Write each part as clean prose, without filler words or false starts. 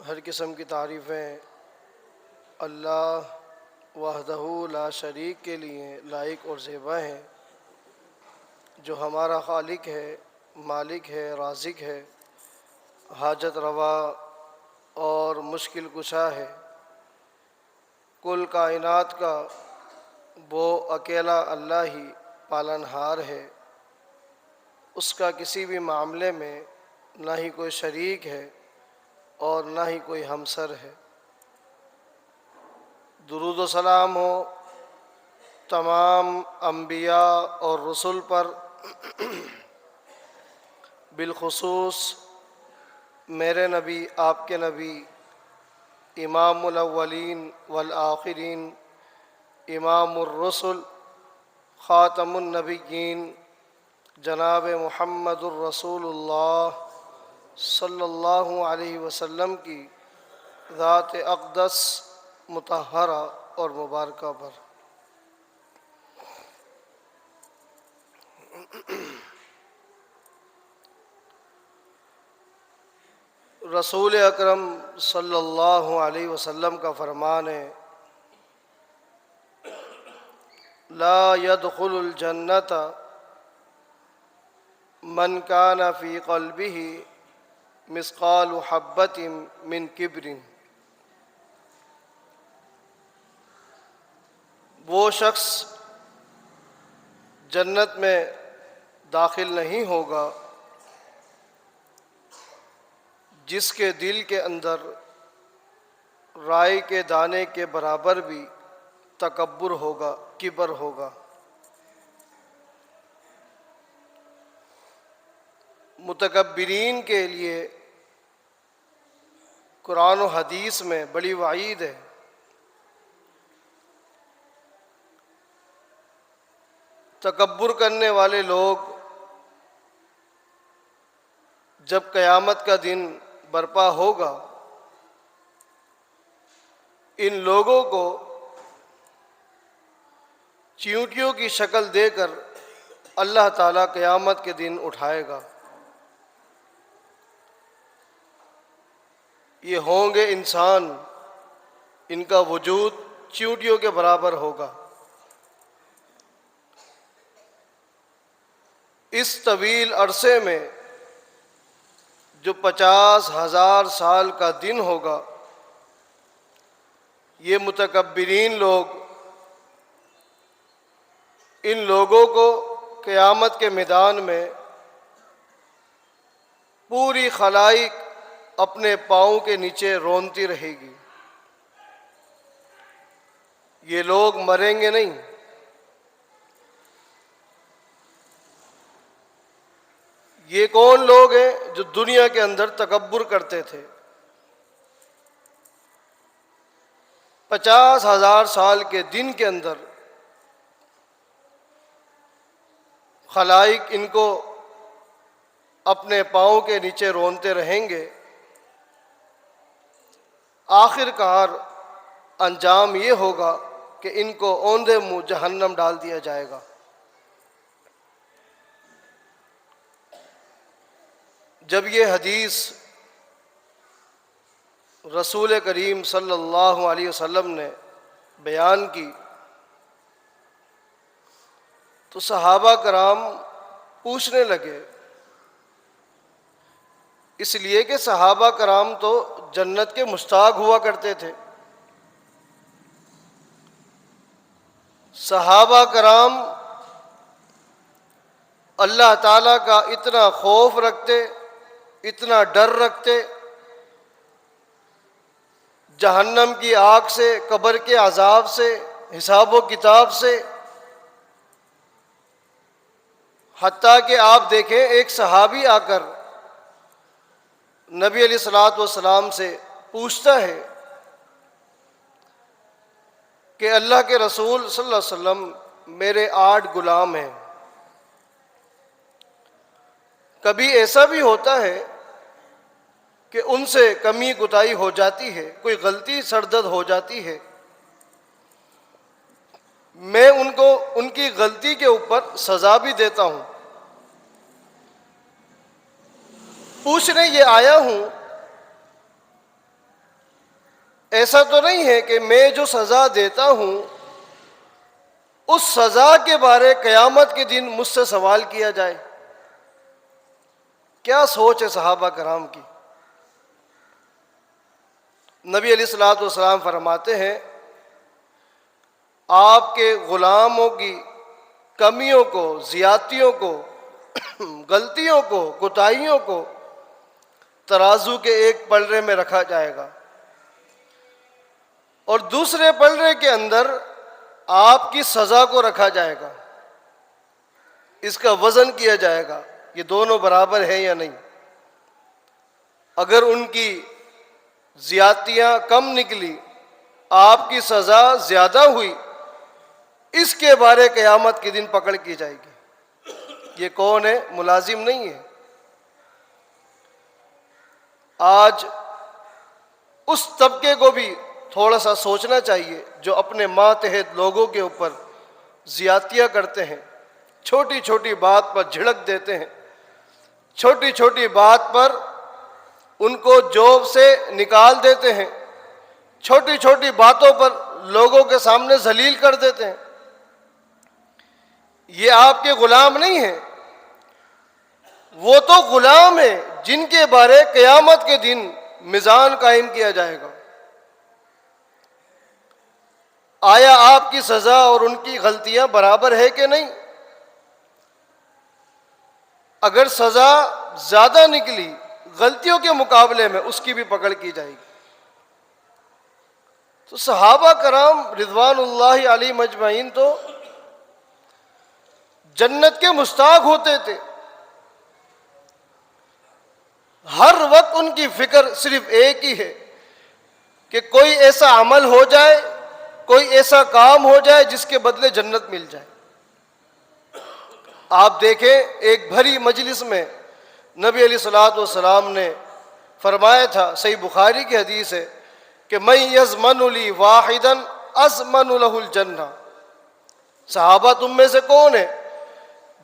ہر قسم کی تعریفیں اللہ وحدہ لا شریک کے لیے لائق اور زیبا ہیں، جو ہمارا خالق ہے، مالک ہے، رازق ہے، حاجت روا اور مشکل کشا ہے۔ کل کائنات کا وہ اکیلا اللہ ہی پالنہار ہے، اس کا کسی بھی معاملے میں نہ ہی کوئی شریک ہے اور نہ ہی کوئی ہمسر ہے۔ درود و سلام ہو تمام انبیاء اور رسل پر، بالخصوص میرے نبی، آپ کے نبی، امام الاولین والآخرین، امام الرسل، خاتم النبیین، جناب محمد الرسول اللہ صلی اللہ علیہ وسلم کی ذات اقدس مطہرہ اور مبارکہ پر۔ رسول اکرم صلی اللہ علیہ وسلم کا فرمان ہے، لا يدخل الجنت من کان فی قلبہ مثقال حبۃ من کبر۔ وہ شخص جنت میں داخل نہیں ہوگا جس کے دل کے اندر رائی کے دانے کے برابر بھی تکبر ہوگا، کبر ہوگا۔ متکبرین کے لیے قرآن و حدیث میں بڑی وعید ہے۔ تکبر کرنے والے لوگ جب قیامت کا دن برپا ہوگا، ان لوگوں کو چیونٹیوں کی شکل دے کر اللہ تعالیٰ قیامت کے دن اٹھائے گا۔ یہ ہوں گے انسان، ان کا وجود چیونٹیوں کے برابر ہوگا۔ اس طویل عرصے میں جو 50,000 سال کا دن ہوگا، یہ متکبرین لوگ ان لوگوں کو قیامت کے میدان میں پوری خلائق اپنے پاؤں کے نیچے رونتی رہے گی۔ یہ لوگ مریں گے نہیں، یہ کون لوگ ہیں جو دنیا کے اندر تکبر کرتے تھے؟ 50,000 سال کے دن کے اندر خلائق ان کو اپنے پاؤں کے نیچے رونتے رہیں گے۔ آخر کار انجام یہ ہوگا کہ ان کو اوندھے منہ جہنم ڈال دیا جائے گا۔ جب یہ حدیث رسول کریم صلی اللہ علیہ وسلم نے بیان کی تو صحابہ کرام پوچھنے لگے، اس لیے کہ صحابہ کرام تو جنت کے مشتاق ہوا کرتے تھے۔ صحابہ کرام اللہ تعالیٰ کا اتنا خوف رکھتے، اتنا ڈر رکھتے، جہنم کی آگ سے، قبر کے عذاب سے، حساب و کتاب سے، حتیٰ کہ آپ دیکھیں ایک صحابی آ کر نبی علیہ الصلوۃ والسلام سے پوچھتا ہے کہ اللہ کے رسول صلی اللہ علیہ وسلم، میرے 8 غلام ہیں، کبھی ایسا بھی ہوتا ہے کہ ان سے کمی کوتاہی ہو جاتی ہے، کوئی غلطی سرزد ہو جاتی ہے، میں ان کو ان کی غلطی کے اوپر سزا بھی دیتا ہوں۔ پوچھنے یہ آیا ہوں ایسا تو نہیں ہے کہ میں جو سزا دیتا ہوں اس سزا کے بارے قیامت کے دن مجھ سے سوال کیا جائے؟ کیا سوچ ہے صحابہ کرام کی۔ نبی علیہ الصلوۃ والسلام فرماتے ہیں آپ کے غلاموں کی کمیوں کو، زیادتیوں کو، غلطیوں کو، کوتاہیوں کو ترازو کے ایک پلڑے میں رکھا جائے گا اور دوسرے پلڑے کے اندر آپ کی سزا کو رکھا جائے گا، اس کا وزن کیا جائے گا یہ دونوں برابر ہیں یا نہیں۔ اگر ان کی زیادتیاں کم نکلی، آپ کی سزا زیادہ ہوئی، اس کے بارے قیامت کے دن پکڑ کی جائے گی۔ یہ کون ہے؟ ملازم نہیں ہے۔ آج اس طبقے کو بھی تھوڑا سا سوچنا چاہیے جو اپنے ماتحت لوگوں کے اوپر زیادتیاں کرتے ہیں، چھوٹی چھوٹی بات پر جھڑک دیتے ہیں، چھوٹی چھوٹی بات پر ان کو جاب سے نکال دیتے ہیں، چھوٹی چھوٹی باتوں پر لوگوں کے سامنے ذلیل کر دیتے ہیں۔ یہ آپ کے غلام نہیں ہیں، وہ تو غلام ہیں جن کے بارے قیامت کے دن میزان قائم کیا جائے گا۔ آیا آپ کی سزا اور ان کی غلطیاں برابر ہے کہ نہیں؟ اگر سزا زیادہ نکلی غلطیوں کے مقابلے میں، اس کی بھی پکڑ کی جائے گی۔ تو صحابہ کرام رضوان اللہ علیہم اجمعین تو جنت کے مشتاق ہوتے تھے، ہر وقت ان کی فکر صرف ایک ہی ہے کہ کوئی ایسا عمل ہو جائے، کوئی ایسا کام ہو جائے جس کے بدلے جنت مل جائے۔ آپ دیکھیں ایک بھری مجلس میں نبی علیہ الصلوۃ والسلام نے فرمایا تھا، صحیح بخاری کی حدیث ہے کہ من یضمن لی واحدا اضمن له الجنہ، صحابہ تم میں سے کون ہے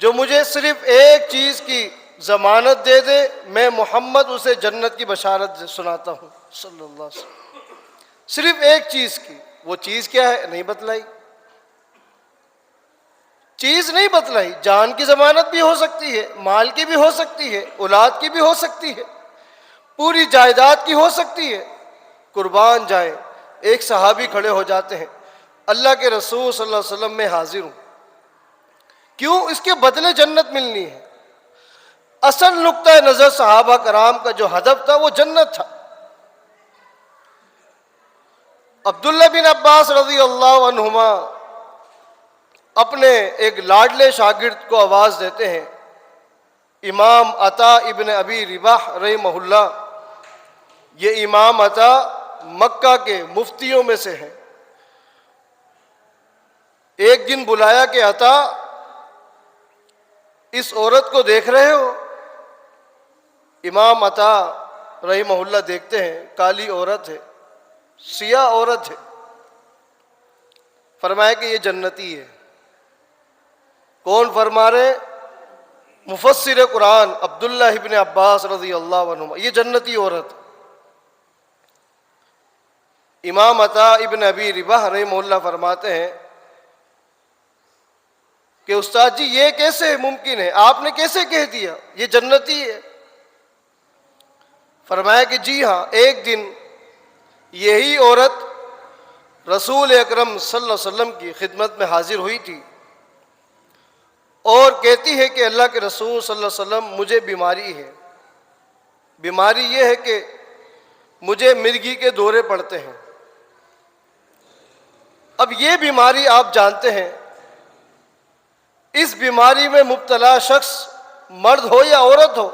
جو مجھے صرف ایک چیز کی ضمانت دے دے، میں محمد اسے جنت کی بشارت سناتا ہوں صلی اللہ علیہ وسلم۔ صرف ایک چیز کی، وہ چیز کیا ہے نہیں بتلائی، چیز نہیں بتلائی۔ جان کی ضمانت بھی ہو سکتی ہے، مال کی بھی ہو سکتی ہے، اولاد کی بھی ہو سکتی ہے، پوری جائیداد کی ہو سکتی ہے، قربان جائیں۔ ایک صحابی کھڑے ہو جاتے ہیں، اللہ کے رسول صلی اللہ علیہ وسلم میں حاضر ہوں، کیوں؟ اس کے بدلے جنت ملنی ہے۔ اصل نقطہ نظر صحابہ کرام کا جو ہدف تھا وہ جنت تھا۔ عبداللہ بن عباس رضی اللہ عنہما اپنے ایک لاڈلے شاگرد کو آواز دیتے ہیں، امام عطا ابن ابی رباح رحمہ اللہ، یہ امام عطا مکہ کے مفتیوں میں سے ہیں۔ ایک دن بلایا کہ عطا اس عورت کو دیکھ رہے ہو؟ امام عطا رحمہ اللہ دیکھتے ہیں، کالی عورت ہے، سیاہ عورت ہے۔ فرمایا کہ یہ جنتی ہے۔ کون فرما رہے؟ مفسر قرآن عبداللہ ابن عباس رضی اللہ عنہ، یہ جنتی عورت۔ امام عطا ابن ابی رباح رحمہ اللہ فرماتے ہیں کہ استاد جی یہ کیسے ممکن ہے؟ آپ نے کیسے کہہ دیا یہ جنتی ہے؟ فرمایا کہ جی ہاں، ایک دن یہی عورت رسول اکرم صلی اللہ علیہ وسلم کی خدمت میں حاضر ہوئی تھی اور کہتی ہے کہ اللہ کے رسول صلی اللہ علیہ وسلم مجھے بیماری ہے، بیماری یہ ہے کہ مجھے مرگی کے دورے پڑتے ہیں۔ اب یہ بیماری آپ جانتے ہیں، اس بیماری میں مبتلا شخص مرد ہو یا عورت ہو،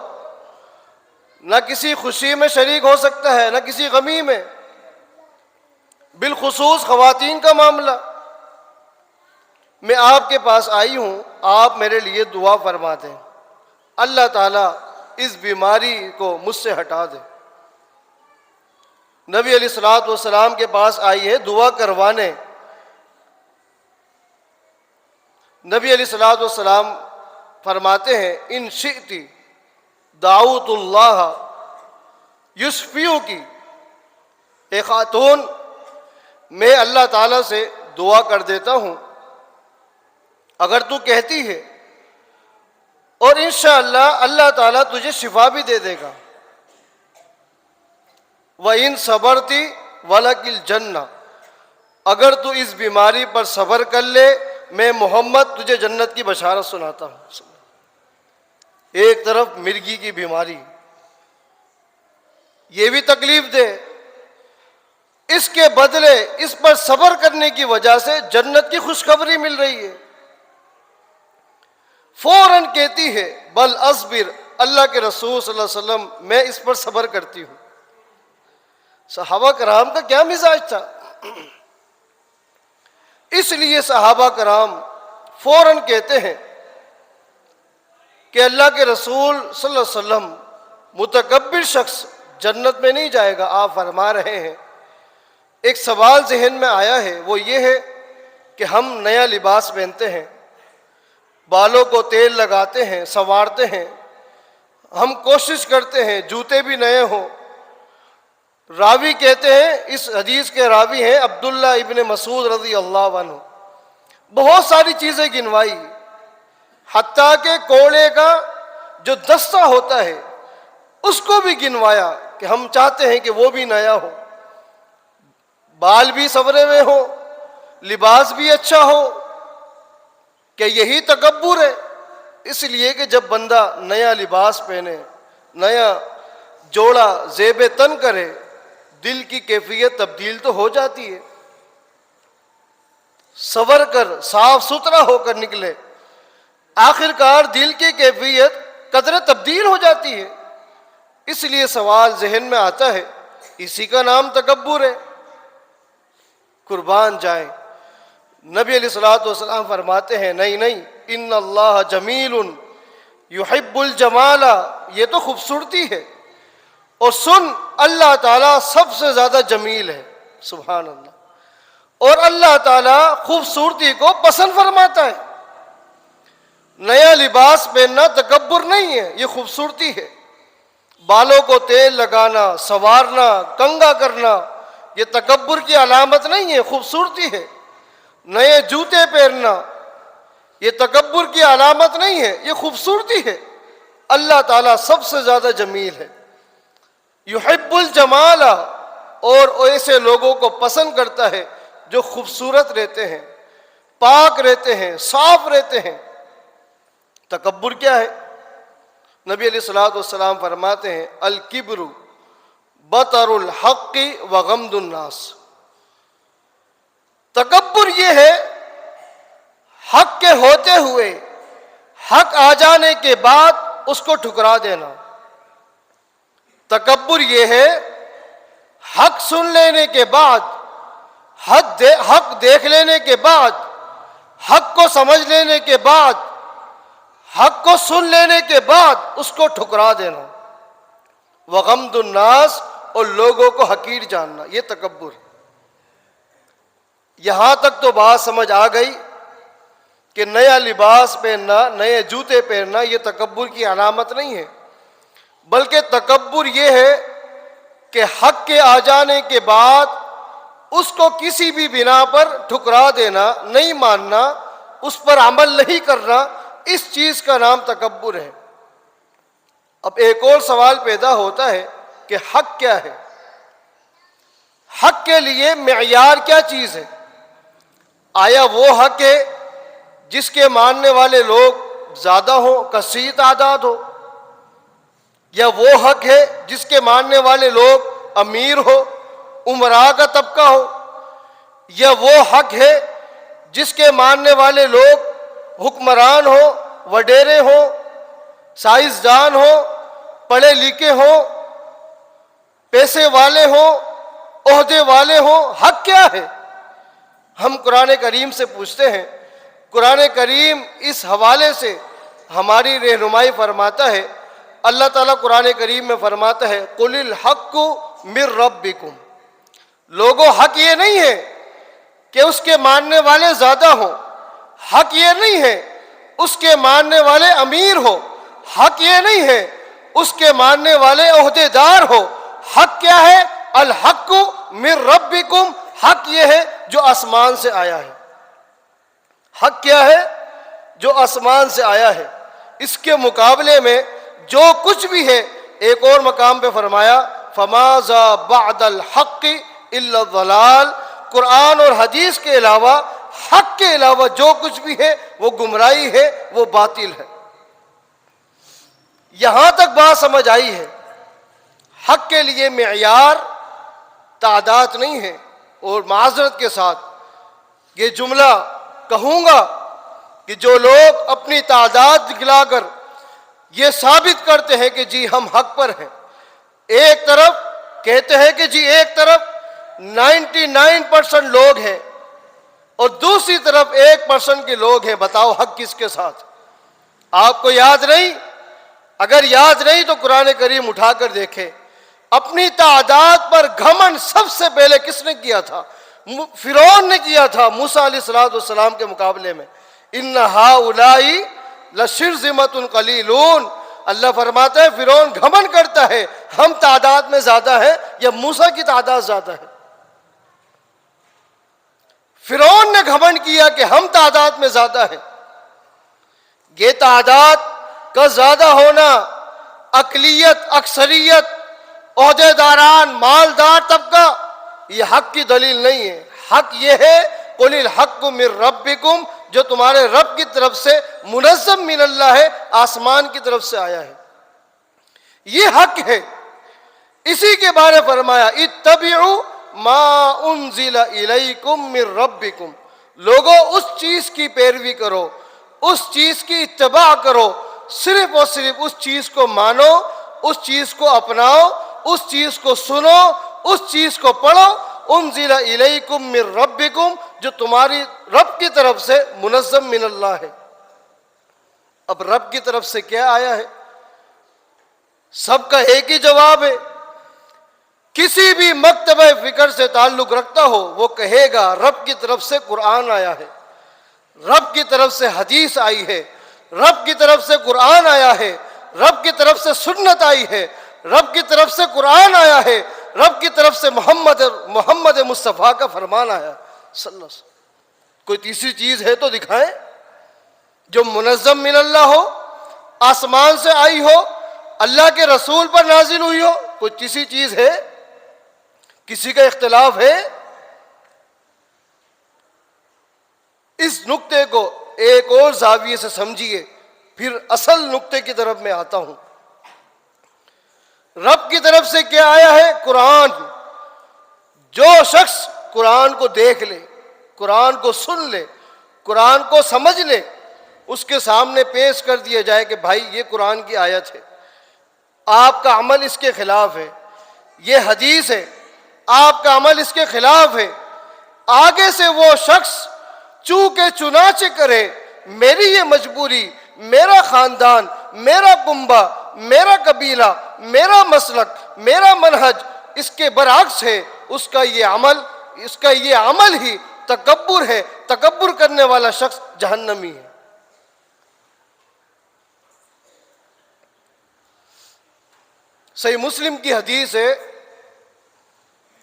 نہ کسی خوشی میں شریک ہو سکتا ہے نہ کسی غمی میں، بالخصوص خواتین کا معاملہ۔ میں آپ کے پاس آئی ہوں، آپ میرے لیے دعا فرما دیں، اللہ تعالیٰ اس بیماری کو مجھ سے ہٹا دے۔ نبی علیہ الصلوۃ والسلام کے پاس آئی ہے دعا کروانے۔ نبی علیہ الصلوۃ والسلام فرماتے ہیں ان شئتی دعوت اللہ یشفیو کی، ایک خاتون میں اللہ تعالیٰ سے دعا کر دیتا ہوں، اگر تو کہتی ہے، اور انشاءاللہ اللہ تعالیٰ تجھے شفا بھی دے دے گا۔ وَإِن صَبَرْتِ وَلَكِ الْجَنَّةُ، اگر تو اس بیماری پر صبر کر لے، میں محمد تجھے جنت کی بشارت سناتا ہوں۔ ایک طرف مرگی کی بیماری، یہ بھی تکلیف دے، اس کے بدلے اس پر صبر کرنے کی وجہ سے جنت کی خوشخبری مل رہی ہے۔ فوراً کہتی ہے بل اصبر، اللہ کے رسول صلی اللہ علیہ وسلم میں اس پر صبر کرتی ہوں۔ صحابہ کرام کا کیا مزاج تھا، اس لیے صحابہ کرام فوراً کہتے ہیں کہ اللہ کے رسول صلی اللہ علیہ وسلم متکبر شخص جنت میں نہیں جائے گا۔ آپ فرما رہے ہیں، ایک سوال ذہن میں آیا ہے، وہ یہ ہے کہ ہم نیا لباس پہنتے ہیں، بالوں کو تیل لگاتے ہیں، سنوارتے ہیں، ہم کوشش کرتے ہیں جوتے بھی نئے ہوں۔ راوی کہتے ہیں، اس حدیث کے راوی ہیں عبداللہ ابن مسعود رضی اللہ عنہ، بہت ساری چیزیں گنوائی، حتیٰ کہ کوڑے کا جو دستہ ہوتا ہے اس کو بھی گنوایا کہ ہم چاہتے ہیں کہ وہ بھی نیا ہو، بال بھی سنورے ہوئے ہو، لباس بھی اچھا ہو۔ کہ یہی تکبر ہے؟ اس لیے کہ جب بندہ نیا لباس پہنے، نیا جوڑا زیب تن کرے، دل کی کیفیت تبدیل تو ہو جاتی ہے۔ سنور کر صاف ستھرا ہو کر نکلے، آخر کار دل کی کیفیت قدرے تبدیل ہو جاتی ہے۔ اس لیے سوال ذہن میں آتا ہے، اسی کا نام تکبر ہے؟ قربان جائیں، نبی علیہ الصلوۃ والسلام فرماتے ہیں، نہیں نہیں، ان اللہ جمیل یحب الجمال، یہ تو خوبصورتی ہے، اور سن اللہ تعالیٰ سب سے زیادہ جمیل ہے، سبحان اللہ، اور اللہ تعالیٰ خوبصورتی کو پسند فرماتا ہے۔ نیا لباس پہننا تکبر نہیں ہے، یہ خوبصورتی ہے۔ بالوں کو تیل لگانا، سنوارنا، کنگھا کرنا، یہ تکبر کی علامت نہیں ہے، خوبصورتی ہے۔ نئے جوتے پہننا، یہ تکبر کی علامت نہیں ہے، یہ خوبصورتی ہے۔ اللہ تعالیٰ سب سے زیادہ جمیل ہے، یحب الجمال، اور ایسے لوگوں کو پسند کرتا ہے جو خوبصورت رہتے ہیں، پاک رہتے ہیں، صاف رہتے ہیں۔ تکبر کیا ہے؟ نبی علیہ الصلوۃ والسلام فرماتے ہیں، الکبر بطر الحق وغمد الناس، تکبر یہ ہے حق کے ہوتے ہوئے، حق آ جانے کے بعد اس کو ٹھکرا دینا۔ تکبر یہ ہے حق سن لینے کے بعد، حق دیکھ لینے کے بعد، حق کو سمجھ لینے کے بعد، حق کو سن لینے کے بعد اس کو ٹھکرا دینا۔ وغمد الناس، اور لوگوں کو حقیر جاننا، یہ تکبر ہے۔ یہاں تک تو بات سمجھ آ گئی کہ نیا لباس پہننا، نئے جوتے پہننا یہ تکبر کی علامت نہیں ہے، بلکہ تکبر یہ ہے کہ حق کے آ جانے کے بعد اس کو کسی بھی بنا پر ٹھکرا دینا، نہیں ماننا، اس پر عمل نہیں کرنا، اس چیز کا نام تکبر ہے۔ اب ایک اور سوال پیدا ہوتا ہے کہ حق کیا ہے؟ حق کے لیے معیار کیا چیز ہے؟ آیا وہ حق ہے جس کے ماننے والے لوگ زیادہ ہوں، کثیر تعداد ہو، یا وہ حق ہے جس کے ماننے والے لوگ امیر ہو، امراء کا طبقہ ہو، یا وہ حق ہے جس کے ماننے والے لوگ حکمران ہو، وڈیرے ہوں، سائنسدان ہوں، پڑھے لکھے ہوں، پیسے والے ہوں، عہدے والے ہوں؟ حق کیا ہے؟ ہم قرآن کریم سے پوچھتے ہیں۔ قرآن کریم اس حوالے سے ہماری رہنمائی فرماتا ہے۔ اللہ تعالیٰ قرآن کریم میں فرماتا ہے، قُلِ الْحَقُّ مِن رَبِّكُمْ، لوگوں حق یہ نہیں ہے کہ اس کے ماننے والے زیادہ ہوں، حق یہ نہیں ہے اس کے ماننے والے امیر ہو، حق یہ نہیں ہے اس کے ماننے والے عہدے دار ہو۔ حق کیا ہے؟ الحق من ربکم، حق یہ ہے جو آسمان سے آیا ہے۔ حق کیا ہے؟ جو آسمان سے آیا ہے۔ اس کے مقابلے میں جو کچھ بھی ہے، ایک اور مقام پہ فرمایا فَمَاذَا بَعْدَ الْحَقِّ إِلَّا الضَّلَالُ، قرآن اور حدیث کے علاوہ، حق کے علاوہ جو کچھ بھی ہے وہ گمراہی ہے، وہ باطل ہے۔ یہاں تک بات سمجھ آئی ہے۔ حق کے لیے معیار تعداد نہیں ہے۔ اور معذرت کے ساتھ یہ جملہ کہوں گا کہ جو لوگ اپنی تعداد دکھلا کر یہ ثابت کرتے ہیں کہ جی ہم حق پر ہیں، ایک طرف کہتے ہیں کہ جی ایک طرف 99% لوگ ہیں اور دوسری طرف 1% کے لوگ ہیں، بتاؤ حق کس کے ساتھ؟ آپ کو یاد نہیں؟ اگر یاد نہیں تو قرآن کریم اٹھا کر دیکھیں۔ اپنی تعداد پر گھمنڈ سب سے پہلے کس نے کیا تھا؟ فرعون نے کیا تھا موسیٰ علیہ السلام کے مقابلے میں۔ ان ہؤلاء لشرذمۃ قلیلون، اللہ فرماتا ہے فرعون گھمنڈ کرتا ہے ہم تعداد میں زیادہ ہیں یا موسیٰ کی تعداد زیادہ ہے۔ فرعون نے گھمنڈ کیا کہ ہم تعداد میں زیادہ ہیں۔ یہ تعداد کا زیادہ ہونا، اقلیت، اکثریت، عہدے داران، مالدار طبقہ، یہ حق کی دلیل نہیں ہے۔ حق یہ ہے قُلِ الْحَقُّ مِن رَبِّكُمْ، جو تمہارے رب کی طرف سے منزم من اللہ ہے، آسمان کی طرف سے آیا ہے، یہ حق ہے۔ اسی کے بارے فرمایا اتبعوا ما انزل الیکم من ربکم، لوگوں اس چیز کی پیروی کرو، اس چیز کی اتباع کرو، صرف اور صرف اس چیز کو مانو، اس چیز کو اپناؤ، اس چیز کو سنو، اس چیز کو پڑھو، انزل الیکم من ربکم، جو تمہاری رب کی طرف سے منزم من اللہ ہے۔ اب رب کی طرف سے کیا آیا ہے؟ سب کا ایک ہی جواب ہے۔ کسی بھی مکتبہ فکر سے تعلق رکھتا ہو وہ کہے گا رب کی طرف سے قرآن آیا ہے، رب کی طرف سے حدیث آئی ہے، رب کی طرف سے قرآن آیا ہے، رب کی طرف سے سنت آئی ہے، رب کی طرف سے قرآن آیا ہے، رب کی طرف سے محمد مصطفیٰ کا فرمان آیا صلی اللہ علیہ وسلم۔ کوئی تیسری چیز ہے تو دکھائیں جو منظم من اللہ ہو، آسمان سے آئی ہو، اللہ کے رسول پر نازل ہوئی ہو۔ کوئی تیسری چیز ہے؟ کسی کا اختلاف ہے؟ اس نقطے کو ایک اور زاویے سے سمجھیے، پھر اصل نقطے کی طرف میں آتا ہوں۔ رب کی طرف سے کیا آیا ہے؟ قرآن۔ جو شخص قرآن کو دیکھ لے، قرآن کو سن لے، قرآن کو سمجھ لے، اس کے سامنے پیش کر دیا جائے کہ بھائی یہ قرآن کی آیت ہے، آپ کا عمل اس کے خلاف ہے، یہ حدیث ہے، آپ کا عمل اس کے خلاف ہے، آگے سے وہ شخص چونکہ چنانچہ کرے، میری یہ مجبوری، میرا خاندان، میرا کنبہ، میرا قبیلہ، میرا مسلک، میرا منہج اس کے برعکس ہے، اس کا یہ عمل ہی تکبر ہے، تکبر کرنے والا شخص جہنمی ہے۔ صحیح مسلم کی حدیث ہے،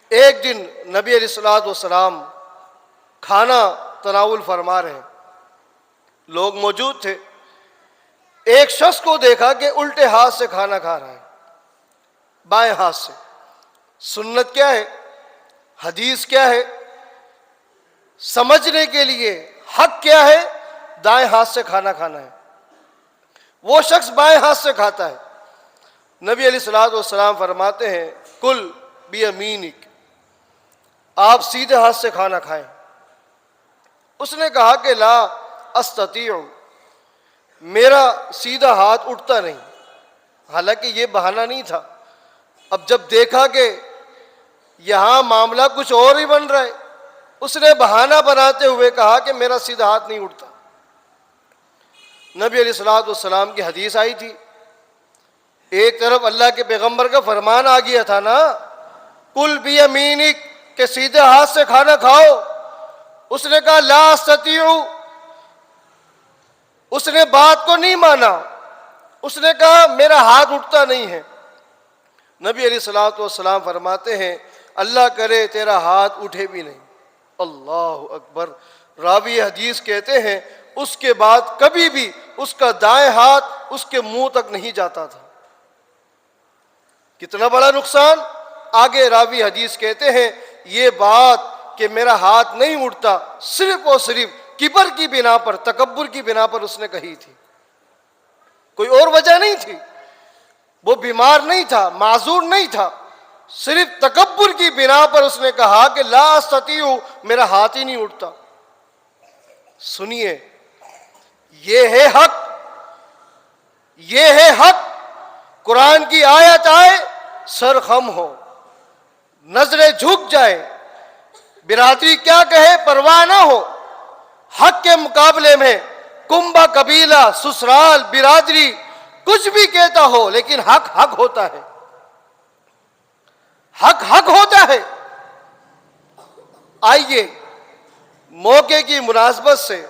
ایک دن نبی علیہ السلام کھانا تناول فرما رہے ہیں، لوگ موجود تھے، ایک شخص کو دیکھا کہ الٹے ہاتھ سے کھانا کھا رہا ہے، بائیں ہاتھ سے۔ سنت کیا ہے؟ حدیث کیا ہے؟ سمجھنے کے لیے حق کیا ہے؟ دائیں ہاتھ سے کھانا کھانا ہے۔ وہ شخص بائیں ہاتھ سے کھاتا ہے۔ نبی علیہ السلام فرماتے ہیں کل بیمینک، آپ سیدھے ہاتھ سے کھانا کھائیں۔ اس نے کہا کہ لا استطیع، میرا سیدھا ہاتھ اٹھتا نہیں۔ حالانکہ یہ بہانہ نہیں تھا، اب جب دیکھا کہ یہاں معاملہ کچھ اور ہی بن رہا ہے، اس نے بہانہ بناتے ہوئے کہا کہ میرا سیدھا ہاتھ نہیں اٹھتا۔ نبی علیہ السلام کی حدیث آئی تھی، ایک طرف اللہ کے پیغمبر کا فرمان آ گیا تھا نا، کل بیمینک، کہ سیدھے ہاتھ سے کھانا کھاؤ۔ اس نے کہا لا استطیع، اس نے بات کو نہیں مانا، اس نے کہا میرا ہاتھ اٹھتا نہیں ہے۔ نبی علیہ السلام فرماتے ہیں اللہ کرے تیرا ہاتھ اٹھے بھی نہیں۔ اللہ اکبر. راوی حدیث کہتے ہیں اس کے بعد کبھی بھی اس کا دائیں ہاتھ اس کے منہ تک نہیں جاتا تھا. کتنا بڑا نقصان. آگے راوی حدیث کہتے ہیں یہ بات کہ میرا ہاتھ نہیں اٹھتا صرف اور صرف کبر کی بنا پر، تکبر کی بنا پر اس نے کہی تھی، کوئی اور وجہ نہیں تھی. وہ بیمار نہیں تھا، معذور نہیں تھا، صرف تکبر کی بنا پر اس نے کہا کہ لا استطیع، میرا ہاتھ ہی نہیں اٹھتا. سنیے، یہ ہے حق، یہ ہے حق. قرآن کی آیت آئے سر خم ہو، نظریں جھک جائیں، برادری کیا کہے پرواہ نہ ہو. حق کے مقابلے میں کنبہ، قبیلہ، سسرال، برادری کچھ بھی کہتا ہو، لیکن حق حق ہوتا ہے، حق حق ہوتا ہے. آئیے موقع کی مناسبت سے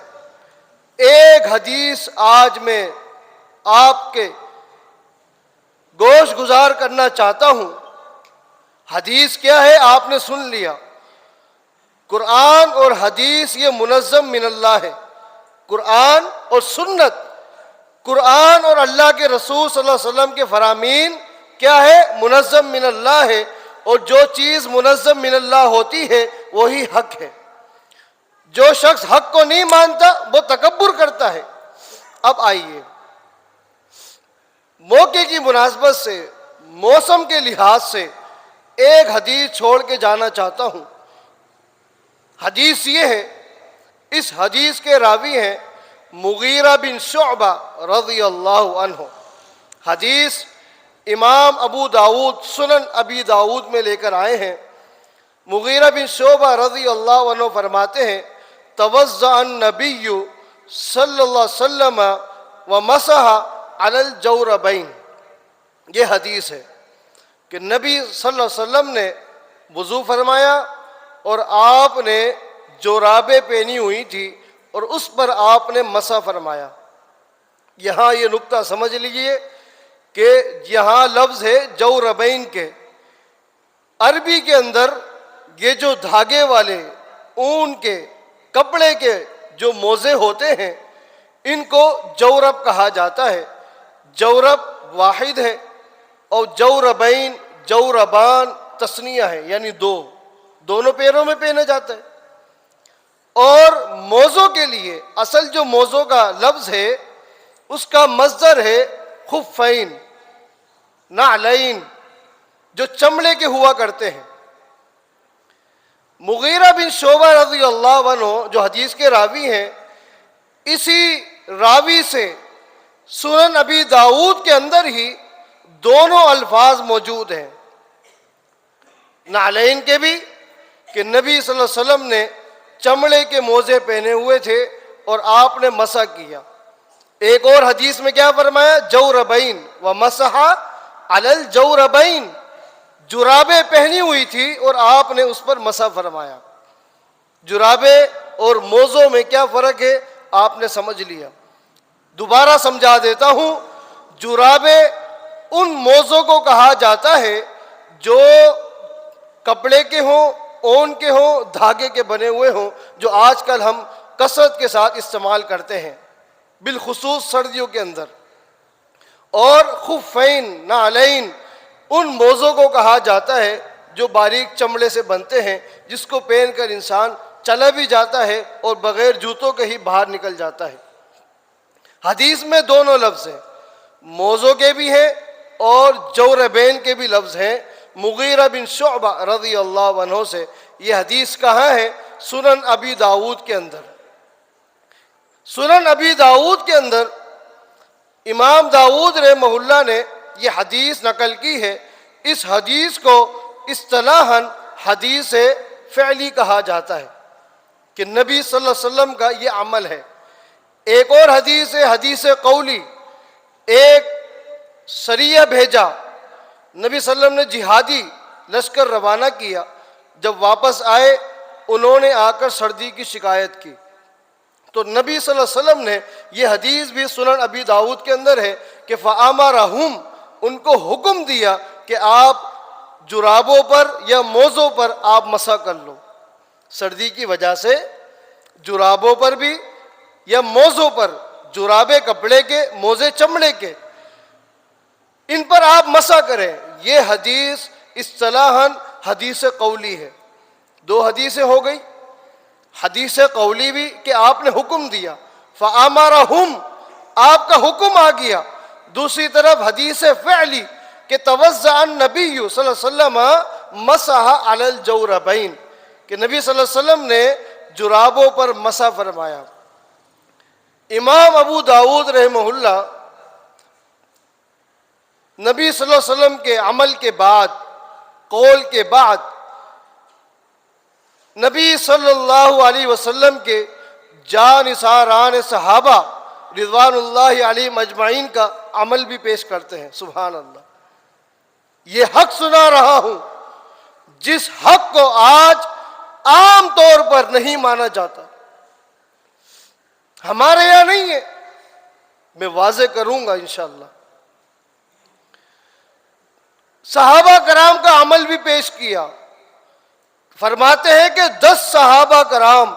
ایک حدیث آج میں آپ کے گوش گزار کرنا چاہتا ہوں. حدیث کیا ہے آپ نے سن لیا. قرآن اور حدیث یہ منظم من اللہ ہے. قرآن اور سنت، قرآن اور اللہ کے رسول صلی اللہ علیہ وسلم کے فرامین کیا ہے؟ منظم من اللہ ہے. اور جو چیز منظم من اللہ ہوتی ہے وہی حق ہے. جو شخص حق کو نہیں مانتا وہ تکبر کرتا ہے. اب آئیے موقع کی مناسبت سے، موسم کے لحاظ سے ایک حدیث چھوڑ کے جانا چاہتا ہوں. حدیث یہ ہے، اس حدیث کے راوی ہیں مغیرہ بن شعبہ رضی اللہ عنہ. حدیث امام ابو داود سنن ابی داود میں لے کر آئے ہیں. مغیرہ بن شعبہ رضی اللہ عنہ فرماتے ہیں توضأ النبی صلی اللہ علیہ وسلم ومسح علی الجوربین. یہ حدیث ہے کہ نبی صلی اللہ علیہ وسلم نے وضو فرمایا اور آپ نے جورابیں پہنی ہوئی تھی اور اس پر آپ نے مسح فرمایا. یہاں یہ نقطہ سمجھ لیجئے کہ یہاں لفظ ہے جوربین کے. عربی کے اندر یہ جو دھاگے والے اون کے کپڑے کے جو موزے ہوتے ہیں ان کو جورب کہا جاتا ہے. جورب واحد ہے اور جوربین، جوربان تثنیہ ہے، یعنی دونوں پیروں میں پہنا جاتا ہے. اور موزوں کے لیے اصل جو موزوں کا لفظ ہے اس کا مصدر ہے خفین، نعلین، جو چمڑے کے ہوا کرتے ہیں. مغیرہ بن شعبہ رضی اللہ عنہ جو حدیث کے راوی ہیں، اسی راوی سے سنن ابی داود کے اندر ہی دونوں الفاظ موجود ہیں، نعلین کے بھی کہ نبی صلی اللہ علیہ وسلم نے چمڑے کے موزے پہنے ہوئے تھے اور آپ نے مسح کیا. ایک اور حدیث میں کیا فرمایا؟ جوربین ومسح علی الجوربین، جرابیں پہنی ہوئی تھی اور آپ نے اس پر مسح فرمایا. جرابیں اور موزوں میں کیا فرق ہے آپ نے سمجھ لیا. دوبارہ سمجھا دیتا ہوں. جرابیں ان موزوں کو کہا جاتا ہے جو کپڑے کے ہوں، اون کے ہوں، دھاگے کے بنے ہوئے ہوں، جو آج کل ہم کثرت کے ساتھ استعمال کرتے ہیں بالخصوص سردیوں کے اندر. اور خفین، نعلین، ان موزوں کو کہا جاتا ہے جو باریک چمڑے سے بنتے ہیں، جس کو پہن کر انسان چلا بھی جاتا ہے اور بغیر جوتوں کے ہی باہر نکل جاتا ہے. حدیث میں دونوں لفظ ہیں، موزوں کے بھی ہیں اور جوربین کے بھی لفظ ہیں. مغیرہ بن شعبہ رضی اللہ عنہ سے یہ حدیث کہاں ہے؟ سنن ابی داود کے اندر. سنن ابی داود کے اندر امام داود رحمہ اللہ نے یہ حدیث نقل کی ہے. اس حدیث کو اصطلاحاً حدیث فعلی کہا جاتا ہے کہ نبی صلی اللہ علیہ وسلم کا یہ عمل ہے. ایک اور حدیث ہے حدیث قولی. ایک سریہ بھیجا، نبی صلی اللہ علیہ وسلم نے جہادی لشکر روانہ کیا. جب واپس آئے انہوں نے آ کر سردی کی شکایت کی تو نبی صلی اللہ علیہ وسلم نے، یہ حدیث بھی سنن ابی داود کے اندر ہے، کہ فَأَمَرَهُمْ، ان کو حکم دیا کہ آپ جرابوں پر یا موزوں پر آپ مسح کر لو. سردی کی وجہ سے جرابوں پر بھی یا موزوں پر، جرابے کپڑے کے، موزے چمڑے کے، ان پر آپ مسح کریں. یہ حدیث اصطلاحاً حدیث قولی ہے. دو حدیثیں ہو گئی. حدیث قولی بھی کہ آپ نے حکم دیا، فَأَمَرَهُمْ، آپ کا حکم آ گیا. دوسری طرف حدیث فعلی کہ توضأ النبی صلی اللہ علیہ وسلم مسح علی الجوربین، کہ نبی صلی اللہ علیہ وسلم نے جرابوں پر مسح فرمایا. امام ابو داؤد رحمہ اللہ نبی صلی اللہ علیہ وسلم کے عمل کے بعد، قول کے بعد، نبی صلی اللہ علیہ وسلم کے جانثاران صحابہ رضوان اللہ علیہم اجمعین کا عمل بھی پیش کرتے ہیں. سبحان اللہ. یہ حق سنا رہا ہوں جس حق کو آج عام طور پر نہیں مانا جاتا. ہمارے یہاں نہیں ہے، میں واضح کروں گا انشاءاللہ. صحابہ کرام کا عمل بھی پیش کیا. فرماتے ہیں کہ 10 صحابہ کرام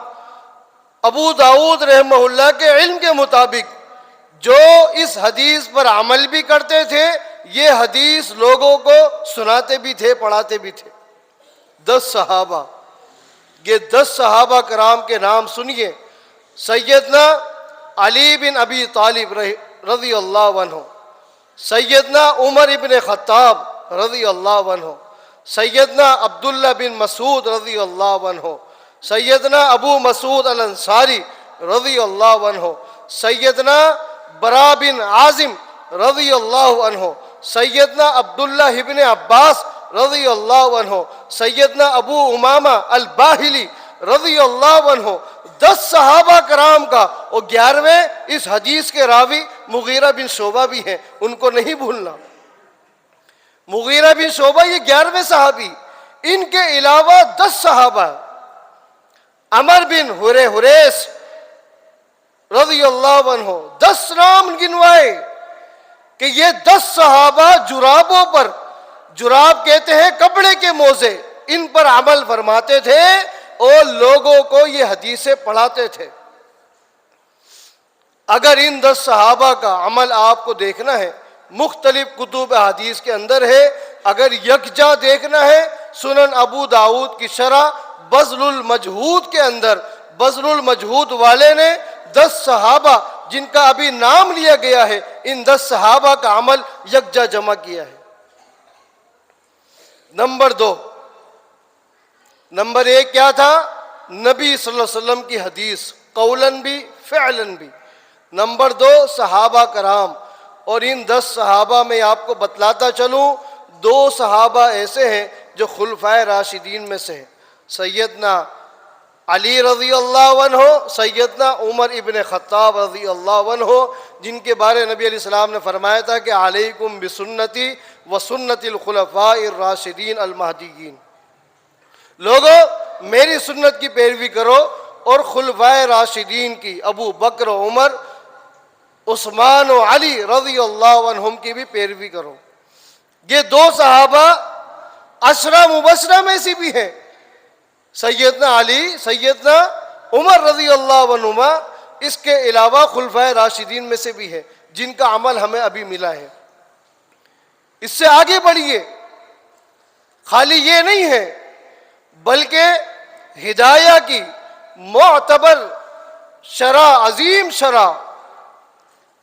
ابو داؤد رحمہ اللہ کے علم کے مطابق جو اس حدیث پر عمل بھی کرتے تھے، یہ حدیث لوگوں کو سناتے بھی تھے، پڑھاتے بھی تھے. 10 صحابہ. یہ 10 صحابہ کرام کے نام سنیے. سیدنا علی بن ابی طالب رضی اللہ عنہ، سیدنا عمر ابن خطاب رضی اللہ عنہ، سیدنا عبداللہ بن مسعود رضی اللہ عنہ، سیدنا ابو مسعود الانصاری رضی اللہ عنہ، سیدنا برا بن عازم رضی اللہ عنہ، سیدنا عبداللہ ابن عباس رضی اللہ عنہ، سیدنا ابو امامہ الباہلی رضی اللہ عنہ. 10 صحابہ کرام کا، اور 11ویں اس حدیث کے راوی مغیرہ بن شعبہ بھی ہیں، ان کو نہیں بھولنا. مغیرہ بن شعبہ یہ 11ویں صحابی. ان کے علاوہ 10 صحابہ. عمر بن حریث رضی اللہ عنہ، 10 نام گنوائے کہ یہ 10 صحابہ جرابوں پر، جراب کہتے ہیں کپڑے کے موزے، ان پر عمل فرماتے تھے اور لوگوں کو یہ حدیثیں پڑھاتے تھے. اگر ان 10 صحابہ کا عمل آپ کو دیکھنا ہے، مختلف کتب حدیث کے اندر ہے. اگر یکجا دیکھنا ہے، سنن ابو داؤد کی شرح بذل المجہود کے اندر، بذل المجہود والے نے 10 صحابہ جن کا ابھی نام لیا گیا ہے، ان 10 صحابہ کا عمل یکجا جمع کیا ہے. نمبر 2، نمبر 1 کیا تھا؟ نبی صلی اللہ علیہ وسلم کی حدیث، قولاً بھی فعلاً بھی. نمبر 2 صحابہ کرام. اور ان 10 صحابہ میں آپ کو بتلاتا چلوں، 2 صحابہ ایسے ہیں جو خلفائے راشدین میں سے ہیں. سیدنا علی رضی اللہ عنہ، سیدنا عمر ابن خطاب رضی اللہ عنہ، جن کے بارے نبی علیہ السلام نے فرمایا تھا کہ علیکم بسنتی و سنت الخلفاء الراشدین المہدیین. لوگوں میری سنت کی پیروی کرو اور خلفائے راشدین کی، ابو بکر و عمر، عثمان و علی رضی اللہ عنہم کی بھی پیروی کرو. یہ 2 صحابہ عشرہ مبشرہ میں سے بھی ہیں، سیدنا علی، سیدنا عمر رضی اللہ عنہما. اس کے علاوہ خلفائے راشدین میں سے بھی ہیں جن کا عمل ہمیں ابھی ملا ہے. اس سے آگے بڑھیے. خالی یہ نہیں ہے بلکہ ہدایہ کی معتبر شرح، عظیم شرح،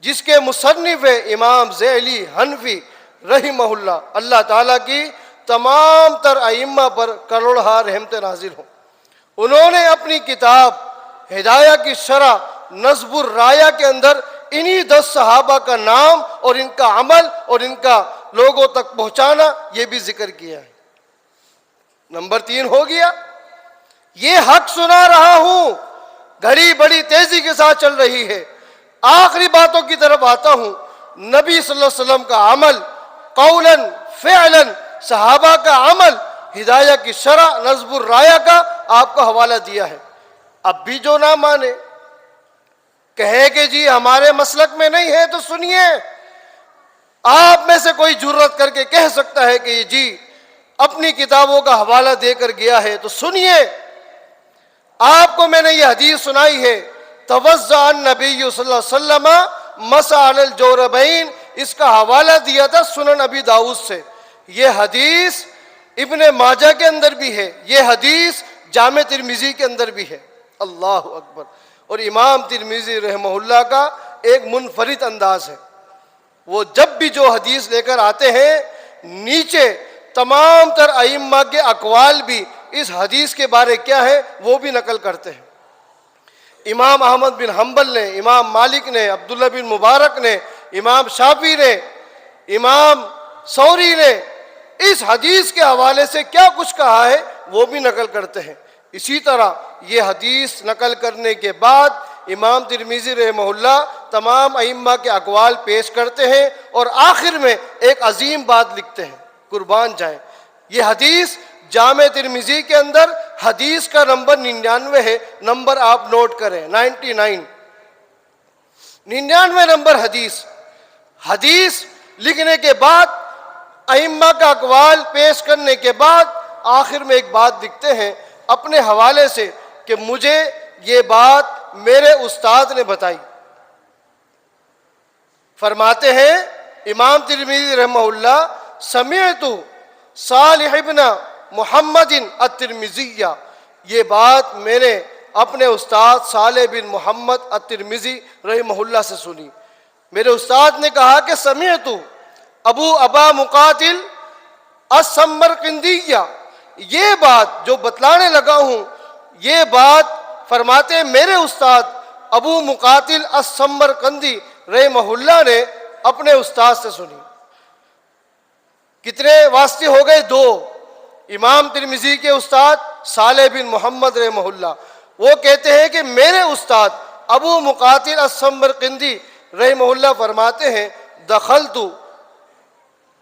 جس کے مصنف امام ذیلی حنفی رحمہ اللہ، اللہ تعالیٰ کی تمام تر ائمہ پر کروڑہا رحمت نازل ہوں. انہوں نے اپنی کتاب ہدایہ کی شرح نصب الرایہ کے اندر انہی 10 صحابہ کا نام اور ان کا عمل اور ان کا لوگوں تک پہنچانا یہ بھی ذکر کیا ہے. نمبر 3 ہو گیا. یہ حق سنا رہا ہوں، گھڑی بڑی تیزی کے ساتھ چل رہی ہے. آخری باتوں کی طرف آتا ہوں. نبی صلی اللہ علیہ وسلم کا عمل، قولاً فعلاً، صحابہ کا عمل، ہدایہ کی شرح نصب الرایہ کا آپ کو حوالہ دیا ہے. اب بھی جو نہ مانے، کہے کہ جی ہمارے مسلک میں نہیں ہے، تو سنیے. آپ میں سے کوئی جرت کر کے کہہ سکتا ہے کہ جی اپنی کتابوں کا حوالہ دے کر گیا ہے، تو سنیے. آپ کو میں نے یہ حدیث سنائی ہے، توضأ النبی صلی اللہ علیہ وسلم مسح علی الجوربین، اس کا حوالہ دیا تھا سنن ابی داؤد سے۔ یہ حدیث ابن ماجہ کے اندر بھی ہے، یہ حدیث جامع ترمذی کے اندر بھی ہے۔ اللہ اکبر۔ اور امام ترمذی رحمہ اللہ کا ایک منفرد انداز ہے، وہ جب بھی جو حدیث لے کر آتے ہیں نیچے تمام تر ائمہ کے اقوال بھی اس حدیث کے بارے کیا ہے وہ بھی نقل کرتے ہیں۔ امام احمد بن حنبل نے، امام مالک نے، عبداللہ بن مبارک نے، امام شافعی نے، امام ثوری نے اس حدیث کے حوالے سے کیا کچھ کہا ہے وہ بھی نقل کرتے ہیں۔ اسی طرح یہ حدیث نقل کرنے کے بعد امام ترمذی رحمہ اللہ تمام ائمہ کے اقوال پیش کرتے ہیں اور آخر میں ایک عظیم بات لکھتے ہیں، قربان جائیں۔ یہ حدیث جامع ترمذی کے اندر حدیث کا نمبر 99 ہے، نمبر آپ نوٹ کریں، 99 نمبر حدیث لکھنے کے بعد ائمہ کا اقوال پیش کرنے کے بعد آخر میں ایک بات لکھتے ہیں اپنے حوالے سے کہ مجھے یہ بات میرے استاد نے بتائی۔ فرماتے ہیں امام ترمذی رحمہ اللہ، سمعت صالح ابن محمد الترمذی، یہ بات میں نے اپنے استاد صالح بن محمد الترمذی رحمہ اللہ سے سنی۔ میرے استاد نے کہا کہ سمعت ابو ابا مقاتل السمرقندی، یہ بات جو بتلانے لگا ہوں یہ بات فرماتے میرے استاد ابو مقاتل السمرقندی رحمہ اللہ نے اپنے استاد سے سنی۔ کتنے واسطے ہو گئے؟ 2۔ امام ترمذی کے استاد صالح بن محمد رحمہ اللہ، وہ کہتے ہیں کہ میرے استاد ابو مقاتل السمرقندی رحمہ اللہ فرماتے ہیں دخلت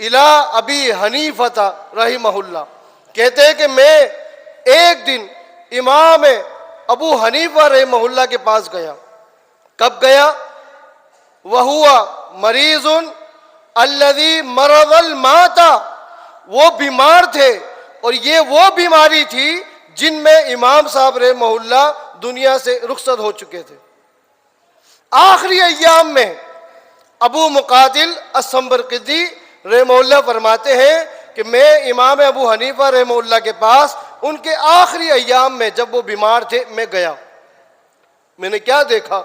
الی ابی حنیفہ رحمہ اللہ، کہتے ہیں کہ میں ایک دن امام ابو حنیفہ رحمہ اللہ کے پاس گیا۔ کب گیا؟ وَهُوَ مَرِيضٌ الَّذِي مَرَضَ الْمَوْتَ، وہ بیمار تھے اور یہ وہ بیماری تھی جن میں امام صاحب رحمہ اللہ دنیا سے رخصت ہو چکے تھے۔ آخری ایام میں ابو مقاتل السمرقندی رحمہ اللہ فرماتے ہیں کہ میں امام ابو حنیفہ رحمہ اللہ کے پاس ان کے آخری ایام میں جب وہ بیمار تھے میں گیا۔ میں نے کیا دیکھا؟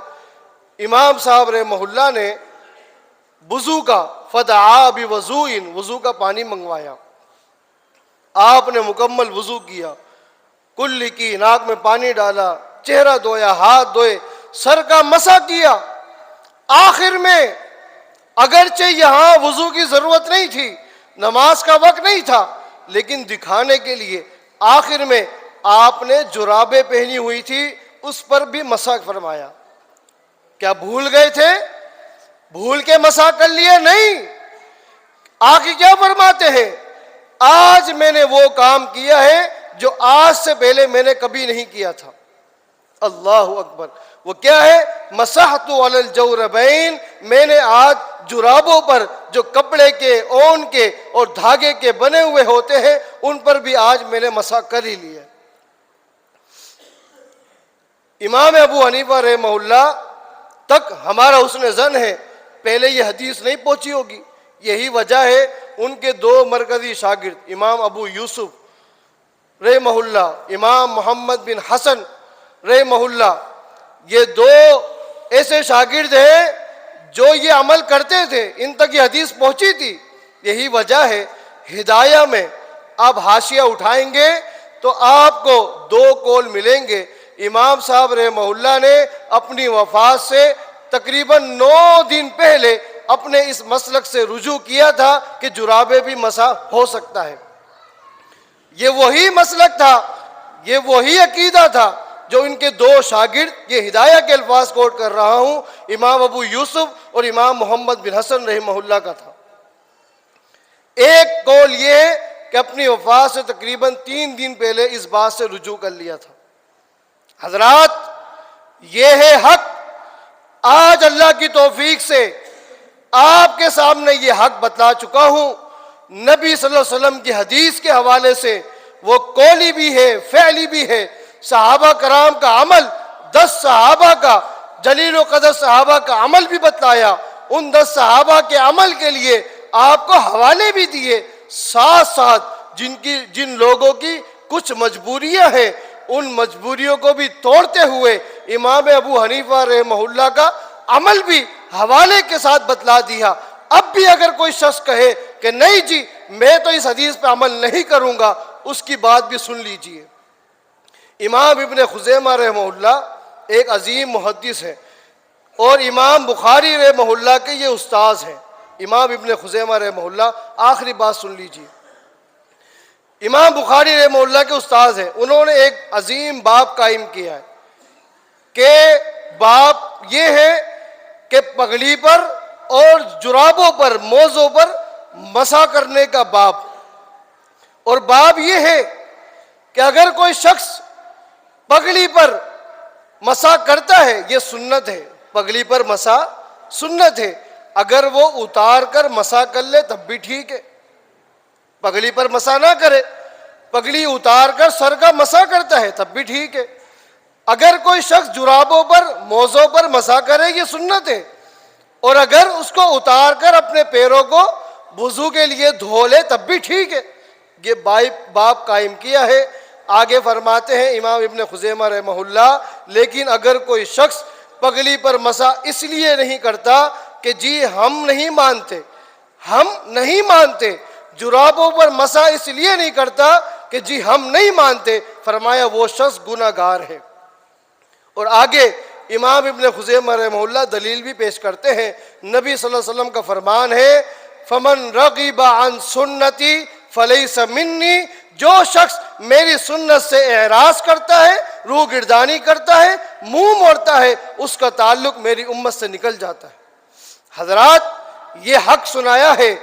امام صاحب رحمہ اللہ نے وضو کا فدعا بوضوء، وضو کا پانی منگوایا، آپ نے مکمل وضو کیا، کلی کی، ناک میں پانی ڈالا، چہرہ دھویا، ہاتھ دھوئے، سر کا مسح کیا۔ آخر میں اگرچہ یہاں وضو کی ضرورت نہیں تھی، نماز کا وقت نہیں تھا، لیکن دکھانے کے لیے آخر میں آپ نے جرابیں پہنی ہوئی تھی اس پر بھی مسح فرمایا۔ کیا بھول گئے تھے؟ بھول کے مسح کر لیے؟ نہیں۔ آگے کیا فرماتے ہیں؟ آج میں نے وہ کام کیا ہے جو آج سے پہلے میں نے کبھی نہیں کیا تھا۔ اللہ اکبر۔ وہ کیا ہے؟ مسحت علی الجوربین، میں نے آج جرابوں پر جو کپڑے کے، اون کے اور دھاگے کے بنے ہوئے ہوتے ہیں ان پر بھی آج میں نے مسح کر ہی لیا۔ امام ابو حنیفہ رحمہ اللہ تک ہمارا حسن ظن ہے پہلے یہ حدیث نہیں پہنچی ہوگی۔ یہی وجہ ہے ان کے 2 مرکزی شاگرد امام ابو یوسف رحمہ اللہ، امام محمد بن حسن رحمہ اللہ، یہ 2 ایسے شاگرد ہیں جو یہ عمل کرتے تھے، ان تک یہ حدیث پہنچی تھی۔ یہی وجہ ہے ہدایہ میں آپ حاشیہ اٹھائیں گے تو آپ کو 2 قول ملیں گے۔ امام صاحب رحمہ اللہ نے اپنی وفات سے تقریباً 9 دن پہلے اپنے اس مسلک سے رجوع کیا تھا کہ جرابے بھی مسح ہو سکتا ہے۔ یہ وہی مسلک تھا، یہ وہی عقیدہ تھا جو ان کے 2 شاگرد، یہ ہدایہ کے الفاظ کوٹ کر رہا ہوں، امام ابو یوسف اور امام محمد بن حسن رحمہ اللہ کا تھا۔ ایک قول یہ ہے کہ اپنی وفات سے تقریباً 3 دن پہلے اس بات سے رجوع کر لیا تھا۔ حضرات، یہ ہے حق۔ آج اللہ کی توفیق سے آپ کے سامنے یہ حق بتلا چکا ہوں۔ نبی صلی اللہ علیہ وسلم کی حدیث کے حوالے سے وہ قولی بھی ہے، فعلی بھی ہے، صحابہ کرام کا عمل، 10 صحابہ کا، جلیل و قدر صحابہ کا عمل بھی بتلایا، ان 10 صحابہ کے عمل کے لیے آپ کو حوالے بھی دیے، ساتھ ساتھ جن لوگوں کی کچھ مجبوریاں ہیں ان مجبوریوں کو بھی توڑتے ہوئے امام ابو حنیفہ رحمہ اللہ کا عمل بھی حوالے کے ساتھ بتلا دیا۔ اب بھی اگر کوئی شخص کہے کہ نہیں جی میں تو اس حدیث پہ عمل نہیں کروں گا، اس کی بات بھی سن لیجئے۔ امام ابن خزیمہ رحمہ اللہ ایک عظیم محدث ہے اور امام بخاری رحمہ اللہ کے یہ استاذ ہیں۔ امام ابن خزیمہ رحمہ اللہ، آخری بات سن لیجئے، امام بخاری رحمہ اللہ کے استاذ ہیں، انہوں نے ایک عظیم باب قائم کیا ہے کہ باب یہ ہے کہ پگڑی پر اور جرابوں پر، موزوں پر مسح کرنے کا باب، اور باب یہ ہے کہ اگر کوئی شخص پگڑی پر مسح کرتا ہے، یہ سنت ہے، پگڑی پر مسح سنت ہے، اگر وہ اتار کر مسح کر لے تب بھی ٹھیک ہے، پگڑی پر مسح نہ کرے، پگڑی اتار کر سر کا مسح کرتا ہے تب بھی ٹھیک ہے، اگر کوئی شخص جرابوں پر، موزوں پر مسح کرے یہ سنت ہے، اور اگر اس کو اتار کر اپنے پیروں کو وضو کے لیے دھو لے تب بھی ٹھیک ہے۔ یہ باب قائم کیا ہے۔ آگے فرماتے ہیں امام ابن خزیمہ رحمہ اللہ، لیکن اگر کوئی شخص پگڑی پر مسح اس لیے نہیں کرتا کہ جی ہم نہیں مانتے، جرابوں پر مسح اس لیے نہیں کرتا کہ جی ہم نہیں مانتے، فرمایا وہ شخص گناہ گار ہے۔ اور آگے امام ابن خزیمہ رحمہ اللہ دلیل بھی پیش کرتے ہیں، نبی صلی اللہ علیہ وسلم کا فرمان ہے فَمَنْ رَغِبَ عَنْ سُنَّتِي فَلَيْسَ مِنِّي، جو شخص میری سنت سے اعراض کرتا ہے، روح گردانی کرتا ہے، منہ موڑتا ہے، اس کا تعلق میری امت سے نکل جاتا ہے۔ حضرات یہ حق سنایا ہے،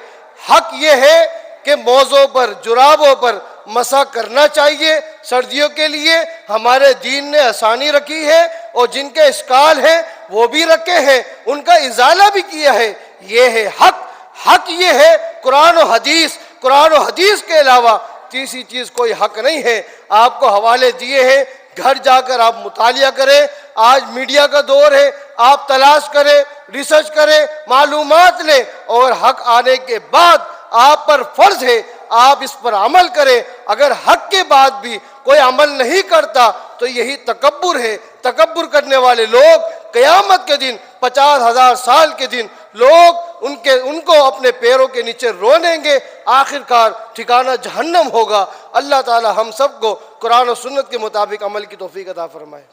حق یہ ہے کہ موزوں پر، جرابوں پر مسح کرنا چاہیے، سردیوں کے لیے ہمارے دین نے آسانی رکھی ہے، اور جن کے اشکال ہیں وہ بھی رکھے ہیں، ان کا ازالہ بھی کیا ہے۔ یہ ہے حق یہ ہے قرآن و حدیث کے علاوہ تیسری چیز کوئی حق نہیں ہے۔ آپ کو حوالے دیے ہیں، گھر جا کر آپ مطالعہ کریں، آج میڈیا کا دور ہے، آپ تلاش کریں، ریسرچ کریں، معلومات لیں، اور حق آنے کے بعد آپ پر فرض ہے آپ اس پر عمل کریں۔ اگر حق کے بعد بھی کوئی عمل نہیں کرتا تو یہی تکبر ہے۔ تکبر کرنے والے لوگ قیامت کے دن، 50,000 سال کے دن لوگ ان کو اپنے پیروں کے نیچے رونیں گے، آخرکار ٹھکانہ جہنم ہوگا۔ اللہ تعالی ہم سب کو قرآن و سنت کے مطابق عمل کی توفیق عطا فرمائے۔